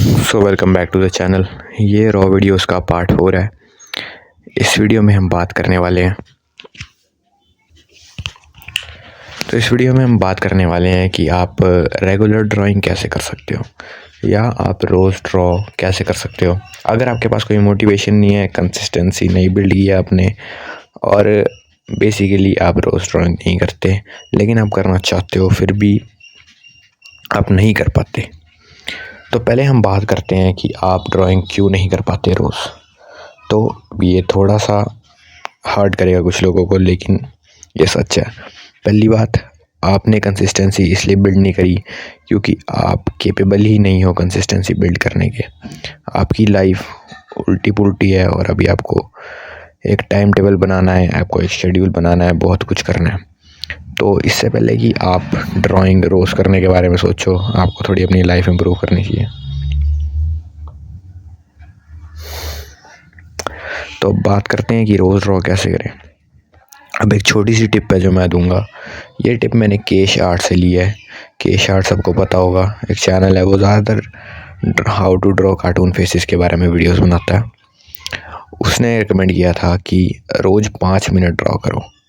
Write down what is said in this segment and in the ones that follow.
Welcome back to the channel. ये raw videos का part 4 है। इस वीडियो में हम बात करने वाले हैं कि आप रेगुलर ड्राइंग कैसे कर सकते हो या आप रोज़ ड्रॉ कैसे कर सकते हो। अगर आपके पास कोई मोटिवेशन नहीं है, कंसिस्टेंसी नहीं बिल्ड किया आपने, और बेसिकली आप रोज़ ड्राइंग नहीं करते लेकिन आप करना चाहते हो फिर भी आप नहीं कर पाते, तो पहले हम बात करते हैं कि आप ड्राइंग क्यों नहीं कर पाते रोज़। तो ये थोड़ा सा हार्ड करेगा कुछ लोगों को, लेकिन ये सच है। पहली बात, आपने कंसिस्टेंसी इसलिए बिल्ड नहीं करी क्योंकि आप केपेबल ही नहीं हो कंसिस्टेंसी बिल्ड करने के। आपकी लाइफ उल्टी पुल्टी है और अभी आपको एक टाइम टेबल बनाना है, आपको एक शेड्यूल बनाना है, बहुत कुछ करना है। तो इससे पहले कि आप ड्राइंग रोज़ करने के बारे में सोचो, आपको थोड़ी अपनी लाइफ इम्प्रूव करनी चाहिए। तो बात करते हैं कि रोज़ ड्रॉ कैसे करें। अब एक छोटी सी टिप है जो मैं दूंगा। ये टिप मैंने केश आर्ट से ली है। केश आर्ट सबको पता होगा, एक चैनल है, वो ज़्यादातर how to draw cartoon faces के बारे में वीडियोस बनाता है। उसने रिकमेंड किया था कि रोज़ 5 minute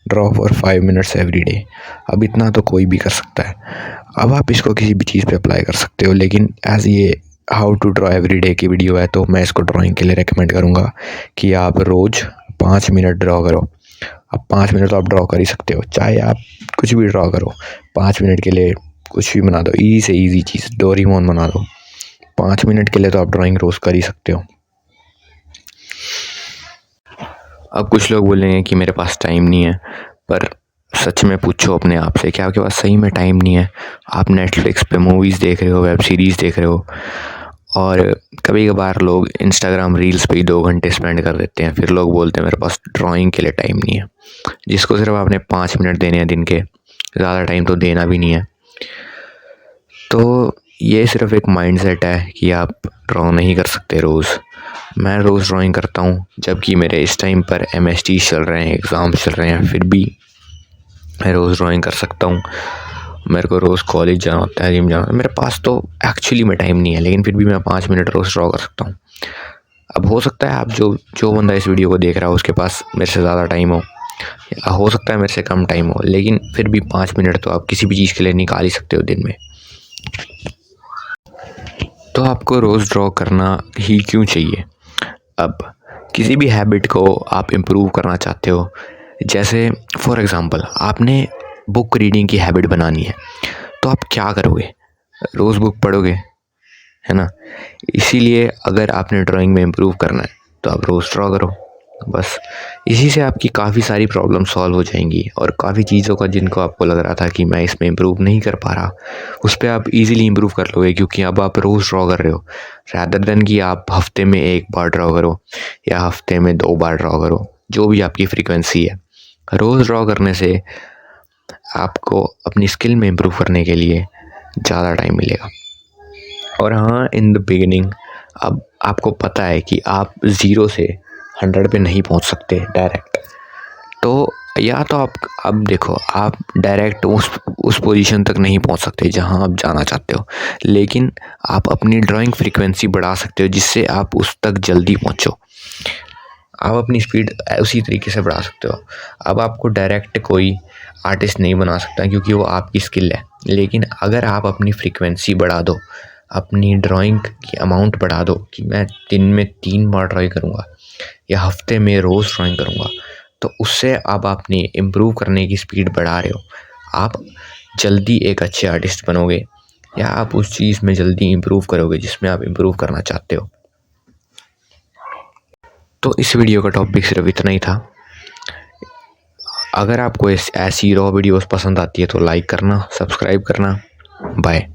draw for 5 minutes every day. अब इतना तो कोई भी कर सकता है। अब आप इसको किसी भी चीज़ पे अप्लाई कर सकते हो, लेकिन एज ये how to draw every day की वीडियो है तो मैं इसको ड्राइंग के लिए रेकमेंड करूँगा कि आप रोज़ 5 मिनट ड्रॉ करो। अब 5 मिनट तो आप ड्रॉ कर ही सकते हो, चाहे आप कुछ भी ड्रॉ करो। 5 मिनट के लिए कुछ भी बना दो, ईजी से ईजी चीज़, डोरेमोन बना दो। 5 मिनट के लिए तो आप ड्राइंग रोज़ कर ही सकते हो। अब कुछ लोग बोलेंगे कि मेरे पास टाइम नहीं है, पर सच में पूछो अपने आप से, क्या आपके पास सही में टाइम नहीं है? आप नेटफ्लिक्स पे मूवीज़ देख रहे हो, वेब सीरीज़ देख रहे हो, और कभी कभार लोग इंस्टाग्राम रील्स पे ही 2 घंटे स्पेंड कर देते हैं। फिर लोग बोलते हैं मेरे पास ड्राइंग के लिए टाइम नहीं है, जिसको सिर्फ आपने 5 मिनट देने हैं दिन के, ज़्यादा टाइम तो देना भी नहीं है। तो ये सिर्फ एक माइंडसेट है कि आप ड्रॉ नहीं कर सकते रोज़। मैं रोज़ ड्राइंग करता हूँ, जबकि मेरे इस टाइम पर MST चल रहे हैं, एग्ज़ाम्स चल रहे हैं, फिर भी मैं रोज़ ड्राइंग कर सकता हूँ। मेरे को रोज़ कॉलेज जाना होता है, जिम जाना होता है, मेरे पास तो एक्चुअली में टाइम नहीं है, लेकिन फिर भी मैं 5 मिनट रोज़ ड्रॉ कर सकता हूँ। अब हो सकता है आप जो बंदा इस वीडियो को देख रहा हो उसके पास मेरे से ज़्यादा टाइम हो सकता है मेरे से कम टाइम हो, लेकिन फिर भी 5 मिनट तो आप किसी भी चीज़ के लिए निकाल ही सकते हो दिन में। तो आपको रोज़ ड्रॉ करना ही क्यों चाहिए? अब किसी भी हैबिट को आप इम्प्रूव करना चाहते हो, जैसे फॉर एग्ज़ाम्पल आपने बुक रीडिंग की हैबिट बनानी है, तो आप क्या करोगे? रोज़ बुक पढ़ोगे, है ना? इसीलिए अगर आपने ड्राइंग में इम्प्रूव करना है तो आप रोज़ ड्रॉ करो, बस। इसी से आपकी काफ़ी सारी प्रॉब्लम सॉल्व हो जाएंगी, और काफ़ी चीज़ों का जिनको आपको लग रहा था कि मैं इसमें इम्प्रूव नहीं कर पा रहा, उस पर आप इजीली इम्प्रूव कर लोगे, क्योंकि अब आप रोज़ ड्रॉ कर रहे हो, रैदर देन कि आप हफ्ते में 1 बार ड्रॉ करो या हफ्ते में 2 बार ड्रॉ करो, जो भी आपकी फ्रीक्वेंसी है। रोज़ ड्रॉ करने से आपको अपनी स्किल में इम्प्रूव करने के लिए ज़्यादा टाइम मिलेगा। और हाँ, इन द बिगिनिंग अब आपको पता है कि आप 0 से 100 पे नहीं पहुंच सकते डायरेक्ट, तो या तो आप अब देखो, आप डायरेक्ट उस पोजीशन तक नहीं पहुंच सकते जहां आप जाना चाहते हो, लेकिन आप अपनी ड्राइंग फ्रीक्वेंसी बढ़ा सकते हो जिससे आप उस तक जल्दी पहुंचो। आप अपनी स्पीड उसी तरीके से बढ़ा सकते हो। अब आपको डायरेक्ट कोई आर्टिस्ट नहीं बना सकता क्योंकि वो आपकी स्किल है, लेकिन अगर आप अपनी फ्रीक्वेंसी बढ़ा दो, अपनी ड्राइंग की अमाउंट बढ़ा दो कि मैं दिन में 3 बार ड्राइंग करूँगा या हफ्ते में रोज़ ड्राइंग करूँगा, तो उससे आप अपनी इम्प्रूव करने की स्पीड बढ़ा रहे हो। आप जल्दी एक अच्छे आर्टिस्ट बनोगे, या आप उस चीज़ में जल्दी इम्प्रूव करोगे जिसमें आप इम्प्रूव करना चाहते हो। तो इस वीडियो का टॉपिक सिर्फ इतना ही था। अगर आपको ऐसी रॉ वीडियोस पसंद आती है तो लाइक करना, सब्सक्राइब करना। बाय।